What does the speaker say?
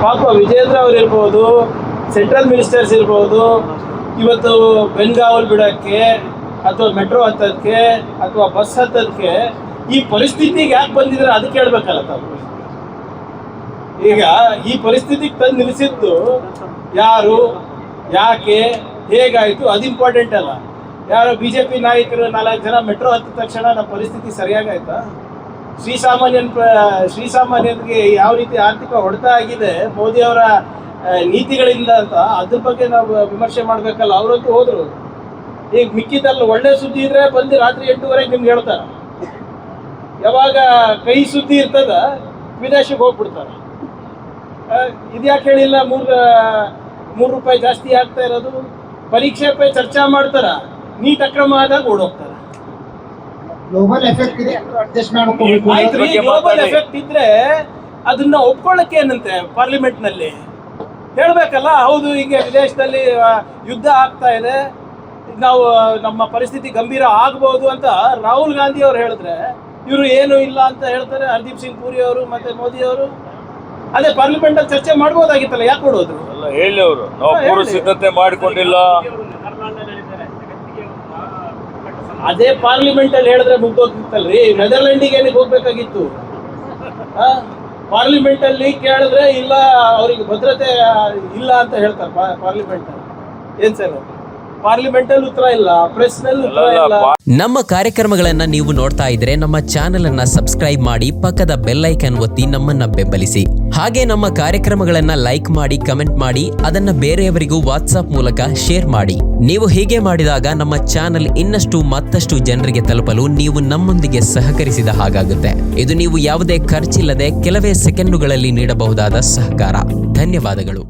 ಪಾಪ ವಿಜೇಂದ್ರ ಅವ್ರು ಇರ್ಬೋದು, ಸೆಂಟ್ರಲ್ ಮಿನಿಸ್ಟರ್ಸ್ ಇರ್ಬೋದು, ಇವತ್ತು ಬೆನ್ಗಾವಲ್ ಬಿಡೋಕ್ಕೆ ಅಥವಾ ಮೆಟ್ರೋ ಹತ್ತೋದಕ್ಕೆ ಅಥವಾ ಬಸ್ ಹತ್ತೋದಕ್ಕೆ ಈ ಪರಿಸ್ಥಿತಿಗೆ ಯಾಕೆ ಬಂದಿದ್ರೆ ಅದಕ್ಕೆ ಹೇಳ್ಬೇಕಲ್ಲ ತಾವು. ಈಗ ಈ ಪರಿಸ್ಥಿತಿಗೆ ತಂದು ನಿಲ್ಲಿಸಿದ್ದು ಯಾರು, ಯಾಕೆ, ಹೇಗಾಯಿತು ಅದು ಇಂಪಾರ್ಟೆಂಟ್ ಅಲ್ಲ. ಯಾರೋ BJP ನಾಯಕರು 4 ಜನ ಮೆಟ್ರೋ ಹತ್ತಿದ ತಕ್ಷಣ ನಮ್ಮ ಪರಿಸ್ಥಿತಿ ಸರಿಯಾಗಾಯ್ತಾ? ಶ್ರೀಸಾಮಾನ್ಯರಿಗೆ ಯಾವ ರೀತಿ ಆರ್ಥಿಕ ಹೊಡೆತ ಆಗಿದೆ ಮೋದಿಯವರ ನೀತಿಗಳಿಂದ ಅಂತ ಅದ್ರ ಬಗ್ಗೆ ನಾವು ವಿಮರ್ಶೆ ಮಾಡಬೇಕಲ್ಲ. ಅವರಂತೂ ಹೋದರು. ಈಗ ಮಿಕ್ಕಿದಲ್ಲಿ ಒಳ್ಳೆ ಸುದ್ದಿ ಇದ್ರೆ ಬಂದು ರಾತ್ರಿ 8:30 ನಿಮ್ಗೆ ಹೇಳ್ತಾರೆ. ಯಾವಾಗ ಕೈ ಸುದ್ದಿ ಇರ್ತದ ವಿದೇಶಕ್ಕೆ ಹೋಗ್ಬಿಡ್ತಾರೆ. ಇದ್ಯಾಕೆ ಹೇಳಿಲ್ಲ 3 ರೂಪಾಯಿ ಜಾಸ್ತಿ ಆಗ್ತಾ ಇರೋದು? ಪರೀಕ್ಷೆ ಪೈ ಚರ್ಚೆ ಮಾಡ್ತಾರ, ನೀಟ್ ಅಕ್ರಮ ಆದಾಗ ಓಡೋಗ್ತಾರೆ. ಗ್ಲೋಬಲ್ ಎಫೆಕ್ಟ್ ಇದೆ, ಅಡ್ಜಸ್ಟ್ ಮಾಡ್ಕೋಬೇಕು. ಆಯ್ತ್ರಿ, ಗ್ಲೋಬಲ್ ಎಫೆಕ್ಟ್ ಇದ್ರೆ ಅದನ್ನ ಒಪ್ಕೊಳ್ಳಕ್ಕೆ ಏನಂತೆ ಪಾರ್ಲಿಮೆಂಟ್ ನಲ್ಲಿ ಹೇಳ್ಬೇಕಲ್ಲ. ಹೌದು, ಈಗ ವಿದೇಶದಲ್ಲಿ ಯುದ್ಧ ಆಗ್ತಾ ಇದೆ, ನಾವು ನಮ್ಮ ಪರಿಸ್ಥಿತಿ ಗಂಭೀರ ಆಗ್ಬಹುದು ಅಂತ ರಾಹುಲ್ ಗಾಂಧಿ ಅವರು ಹೇಳಿದ್ರೆ ಇವರು ಏನು ಇಲ್ಲ ಅಂತ ಹೇಳ್ತಾರೆ. ಹರ್ದೀಪ್ ಸಿಂಗ್ ಪುರಿ ಅವರು ಮತ್ತೆ ಮೋದಿ ಅವರು ಅದೇ ಪಾರ್ಲಿಮೆಂಟ್ ಅಲ್ಲಿ ಚರ್ಚೆ ಮಾಡ್ಬೋದಾಗಿತ್ತಲ್ಲ, ಯಾಕೆ ಕೊಡೋದು? ಹೇಳಿ ಅವರು ನಾವು ಪೂರ್ವ ಸಿದ್ಧತೆ ಮಾಡಿಕೊಂಡಿಲ್ಲ. ಅದೇ ಪಾರ್ಲಿಮೆಂಟ್ ಅಲ್ಲಿ ಹೇಳಿದ್ರೆ ಮುಗ್ದೋಗ್ತಿತ್ತಲ್ರಿ. ನೆದರ್ಲ್ಯಾಂಡಿಗೆ ಏನಕ್ಕೆ ಹೋಗ್ಬೇಕಾಗಿತ್ತು? ಪಾರ್ಲಿಮೆಂಟ್ ಅಲ್ಲಿ ಕೇಳಿದ್ರೆ ಇಲ್ಲ, ಅವ್ರಿಗೆ ಭದ್ರತೆ ಇಲ್ಲ ಅಂತ ಹೇಳ್ತಾರೆ ಪಾರ್ಲಿಮೆಂಟ್ ಅಲ್ಲಿ. ಏನ್ ಸರ್, ಪಾರ್ಲಿಮೆಂಟ್ ಅಲ್ಲಿ ಉತ್ತರ ಇಲ್ಲ, ಪ್ರೆಸ್ ನಲ್ಲಿ ಉತ್ತರ ಇಲ್ಲ. ನಮ್ಮ ಕಾರ್ಯಕ್ರಮಗಳನ್ನ ನೀವು ನೋಡ್ತಾ ಇದ್ರೆ ನಮ್ಮ ಚಾನೆಲ್ ಅನ್ನ ಸಬ್ಸ್ಕ್ರೈಬ್ ಮಾಡಿ, ಪಕ್ಕದ ಬೆಲ್ ಐಕಾನ್ ಒತ್ತಿ ನಮ್ಮನ್ನ ಬೆಂಬಲಿಸಿ. ಹಾಗೆ ನಮ್ಮ ಕಾರ್ಯಕ್ರಮಗಳನ್ನ ಲೈಕ್ ಮಾಡಿ, ಕಮೆಂಟ್ ಮಾಡಿ, ಅದನ್ನ ಬೇರೆಯವರಿಗೂ ವಾಟ್ಸ್ಆಪ್ ಮೂಲಕ ಶೇರ್ ಮಾಡಿ. ನೀವು ಹೀಗೆ ಮಾಡಿದಾಗ ನಮ್ಮ ಚಾನೆಲ್ ಇನ್ನಷ್ಟು ಮತ್ತಷ್ಟು ಜನರಿಗೆ ತಲುಪಲು ನೀವು ನಮ್ಮೊಂದಿಗೆ ಸಹಕರಿಸಿದ ಹಾಗಾಗುತ್ತೆ. ಇದು ನೀವು ಯಾವುದೇ ಖರ್ಚಿಲ್ಲದೆ ಕೆಲವೇ ಸೆಕೆಂಡುಗಳಲ್ಲಿ ನೀಡಬಹುದಾದ ಸಹಕಾರ. ಧನ್ಯವಾದಗಳು.